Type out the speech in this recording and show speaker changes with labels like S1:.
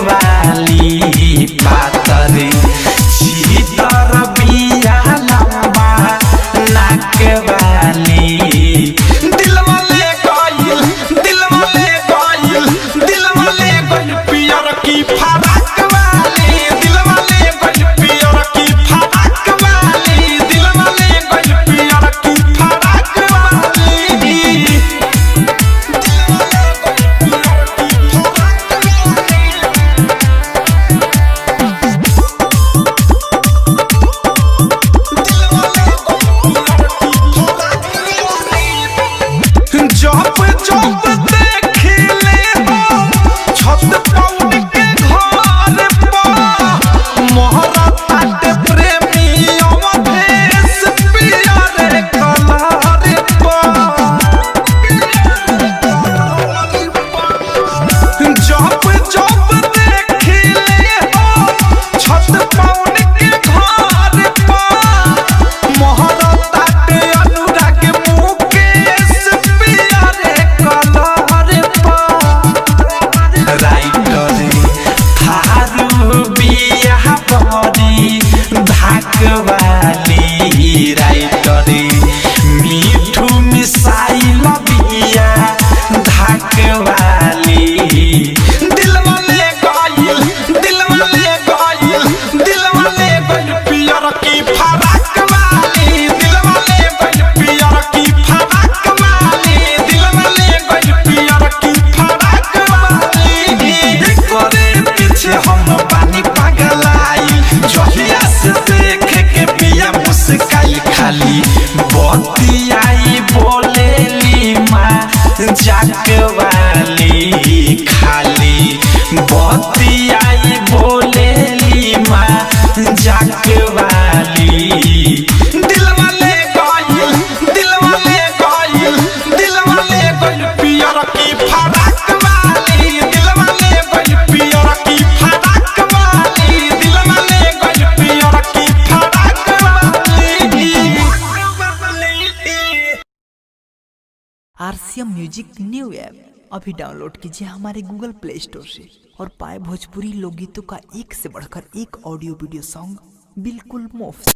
S1: वाली पातर चीतर बिया लंबा नाक वाली दिलवा ले गइल पियर की फराक वाली दिलवा ले गइल पियर की फराक वाली दिलवा ले गइल पियर की फराक वाली जब जब देखिले हो छत पौड़ के घर पर मोहरा ताट प्रेमी अवधेश पियर कलर जब जब देखिले हो छत पौड़ के घर पर मोहरा ताट अनुराग मुकेश पियर कलर पर राइटर थारू बिया बड़ी धाक वाली राइटर मीठू मिसाइल बिया धाक वाली दिलवा ले गइल पियर की फराक वाली दिलवा ले गइल पियर की फराक वाली दिलवा ले गइल पियर की फराक वाली करे पीछे हम पानी पगलाई जहिया से देख के पिया मुस्काई खाली बतियाई बोलेली माँ जाक वाली खाली बतियाई बोलेली माँ जाक वाली दिलवा ले गइल पियर की फराक वाली दिलवा ले गइल पियर की फराक वाली दिलवा ले गइल पियर की फराक वाली
S2: आरसीएम म्यूजिक न्यू ऐप अभी डाउनलोड कीजिए हमारे गूगल प्ले स्टोर से और पाए भोजपुरी लोकगीतों का एक से बढ़कर एक ऑडियो वीडियो सॉन्ग बिल्कुल मुफ्त।